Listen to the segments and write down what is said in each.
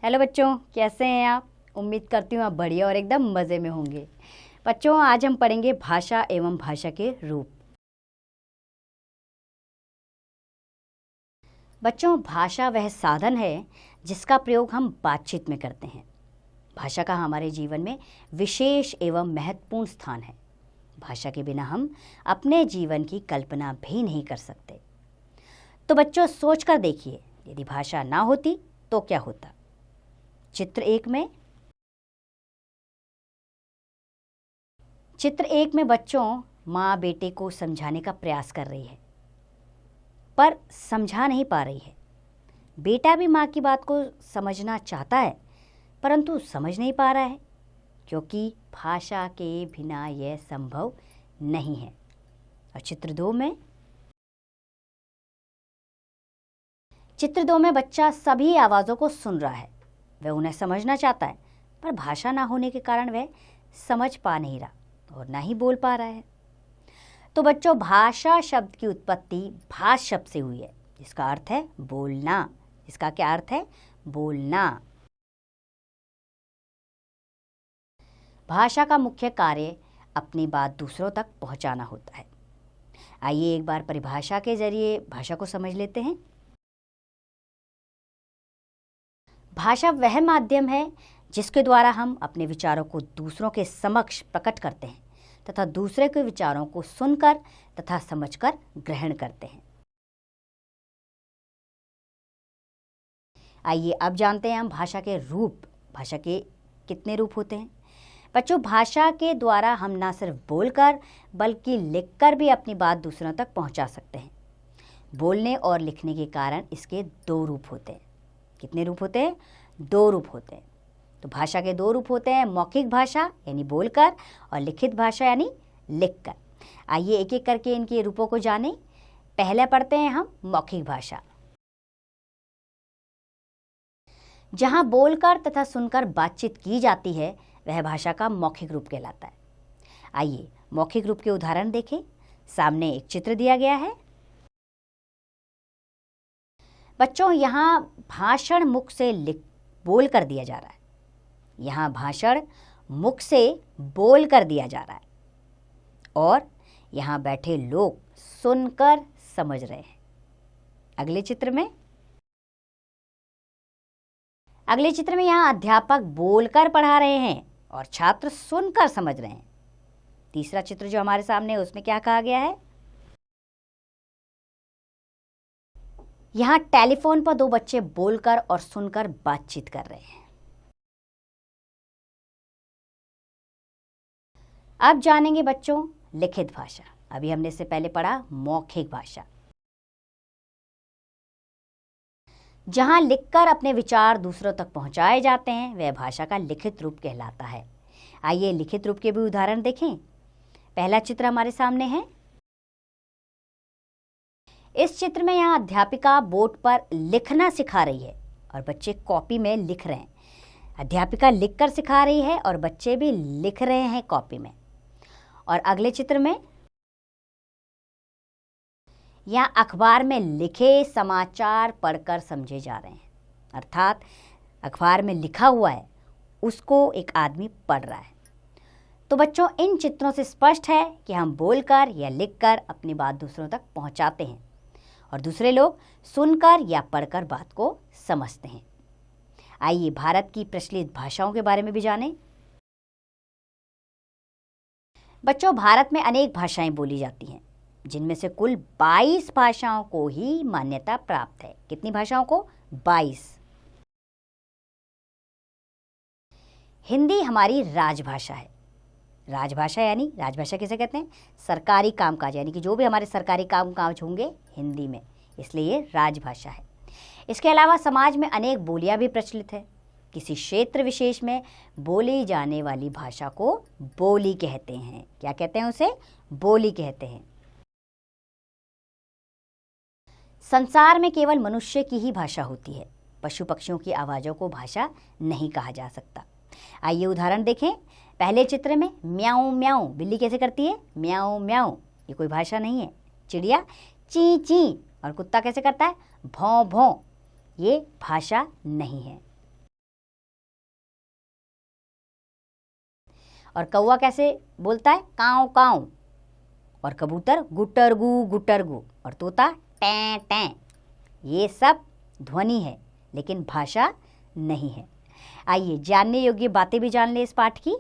Hello बच्चों, कैसे हैं आप। उम्मीद करती हूँ आप बढ़िया और एकदम मज़े में होंगे। बच्चों, आज हम पढ़ेंगे भाषा एवं भाषा के रूप। बच्चों, भाषा वह साधन है जिसका प्रयोग हम बातचीत में करते हैं। भाषा का हमारे जीवन में विशेष एवं महत्वपूर्ण स्थान है। भाषा के बिना हम अपने जीवन की कल्पना भी नहीं कर सकते। तो बच्चों, सोच कर देखिए, यदि भाषा ना होती तो क्या होता। चित्र एक में बच्चों माँ बेटे को समझाने का प्रयास कर रही है, पर समझा नहीं पा रही है। बेटा भी माँ की बात को समझना चाहता है, परंतु समझ नहीं पा रहा है, क्योंकि भाषा के बिना यह संभव नहीं है। और चित्र दो में बच्चा सभी आवाज़ों को सुन रहा है। वह उन्हें समझना चाहता है, पर भाषा ना होने के कारण वह समझ पा नहीं रहा और ना ही बोल पा रहा है। तो बच्चों, भाषा शब्द की उत्पत्ति भाष शब्द से हुई है, जिसका अर्थ है बोलना। इसका क्या अर्थ है? बोलना। भाषा का मुख्य कार्य अपनी बात दूसरों तक पहुंचाना होता है। आइए एक बार परिभाषा के जरिए भाषा को समझ लेते हैं। भाषा वह माध्यम है जिसके द्वारा हम अपने विचारों को दूसरों के समक्ष प्रकट करते हैं तथा दूसरे के विचारों को सुनकर तथा समझकर ग्रहण करते हैं। आइए अब जानते हैं हम भाषा के रूप। भाषा के कितने रूप होते हैं? बच्चों, भाषा के द्वारा हम ना सिर्फ बोलकर बल्कि लिखकर भी अपनी बात दूसरों तक पहुंचा सकते हैं। बोलने और लिखने के कारण इसके दो रूप होते हैं। कितने रूप होते हैं? दो रूप होते हैं। तो भाषा के दो रूप होते हैं, मौखिक भाषा यानी बोलकर और लिखित भाषा यानी लिखकर। आइए एक एक करके इनके रूपों को जानें। पहले पढ़ते हैं हम मौखिक भाषा। जहां बोलकर तथा सुनकर बातचीत की जाती है, वह भाषा का मौखिक रूप कहलाता है। आइए मौखिक रूप के उदाहरण देखें। सामने एक चित्र दिया गया है। बच्चों, यहाँ भाषण मुख से बोल कर दिया जा रहा है। यहाँ भाषण मुख से बोल कर दिया जा रहा है और यहाँ बैठे लोग सुनकर समझ रहे हैं। अगले चित्र में यहाँ अध्यापक बोलकर पढ़ा रहे हैं और छात्र सुनकर समझ रहे हैं। तीसरा चित्र जो हमारे सामने है, उसमें क्या कहा गया है? यहाँ टेलीफोन पर दो बच्चे बोलकर और सुनकर बातचीत कर रहे हैं। अब जानेंगे बच्चों लिखित भाषा। अभी हमने इससे पहले पढ़ा मौखिक भाषा। जहां लिखकर अपने विचार दूसरों तक पहुंचाए जाते हैं, वह भाषा का लिखित रूप कहलाता है। आइए लिखित रूप के भी उदाहरण देखें। पहला चित्र हमारे सामने है। इस चित्र में यहाँ अध्यापिका बोर्ड पर लिखना सिखा रही है और बच्चे कॉपी में लिख रहे हैं। अध्यापिका लिखकर सिखा रही है और बच्चे भी लिख रहे हैं कॉपी में। और अगले चित्र में यहाँ अखबार में लिखे समाचार पढ़कर समझे जा रहे हैं, अर्थात अखबार में लिखा हुआ है उसको एक आदमी पढ़ रहा है। तो बच्चों, इन चित्रों से स्पष्ट है कि हम बोलकर या लिखकर अपनी बात दूसरों तक पहुंचाते हैं और दूसरे लोग सुनकर या पढ़कर बात को समझते हैं। आइए भारत की प्रचलित भाषाओं के बारे में भी जानें। बच्चों, भारत में अनेक भाषाएं बोली जाती हैं, जिनमें से कुल 22 भाषाओं को ही मान्यता प्राप्त है। कितनी भाषाओं को? 22। हिंदी हमारी राजभाषा है। राजभाषा किसे कहते हैं? सरकारी कामकाज, यानी कि जो भी हमारे सरकारी कामकाज होंगे हिंदी में, इसलिए ये राजभाषा है। इसके अलावा समाज में अनेक बोलियां भी प्रचलित है। किसी क्षेत्र विशेष में बोली जाने वाली भाषा को बोली कहते हैं। क्या कहते हैं उसे? बोली कहते हैं। संसार में केवल मनुष्य की ही भाषा होती है। पशु पक्षियों की आवाज़ों को भाषा नहीं कहा जा सकता। आइए उदाहरण देखें। पहले चित्र में म्याऊं म्याऊं बिल्ली कैसे करती है? म्याऊं म्याऊं। ये कोई भाषा नहीं है। चिड़िया ची ची और कुत्ता कैसे करता है? भौं भौं। ये भाषा नहीं है। और कौवा कैसे बोलता है? काँव काँव। और कबूतर गुटरगू गुटरगू। और तोता टें टें। ये सब ध्वनि है लेकिन भाषा नहीं है। आइए जानने योग्य बातें भी जान ले इस पाठ की।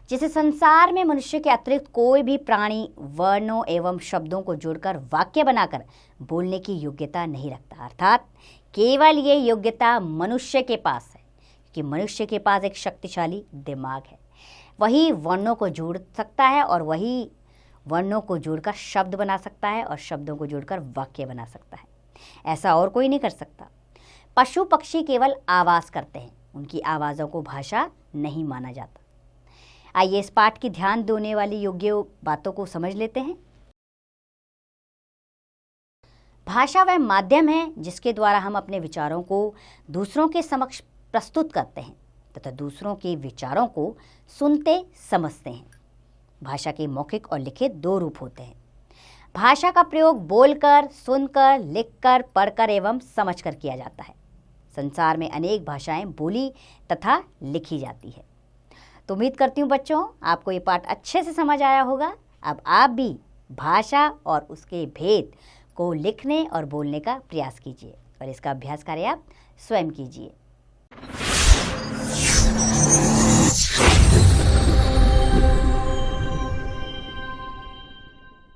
जैसे संसार में मनुष्य के अतिरिक्त कोई भी प्राणी वर्णों एवं शब्दों को जोड़कर वाक्य बनाकर बोलने की योग्यता नहीं रखता, अर्थात केवल ये योग्यता मनुष्य के पास है कि मनुष्य के पास एक शक्तिशाली दिमाग है। वही वर्णों को जोड़ सकता है और वही वर्णों को जोड़कर शब्द बना सकता है और शब्दों को जोड़कर वाक्य बना सकता है। ऐसा और कोई नहीं कर सकता। पशु पक्षी केवल आवाज़ करते हैं, उनकी आवाज़ों को भाषा नहीं माना जाता। आइए इस पाठ की ध्यान देने वाली योग्य बातों को समझ लेते हैं। भाषा वह माध्यम है जिसके द्वारा हम अपने विचारों को दूसरों के समक्ष प्रस्तुत करते हैं तथा दूसरों के विचारों को सुनते समझते हैं। भाषा के मौखिक और लिखित दो रूप होते हैं। भाषा का प्रयोग बोलकर, सुनकर, लिखकर, पढ़कर एवं समझकर किया जाता है। संसार में अनेक भाषाएं बोली तथा लिखी जाती है। तो उम्मीद करती हूँ बच्चों आपको ये पाठ अच्छे से समझ आया होगा। अब आप भी भाषा और उसके भेद को लिखने और बोलने का प्रयास कीजिए और इसका अभ्यास कार्य आप स्वयं कीजिए।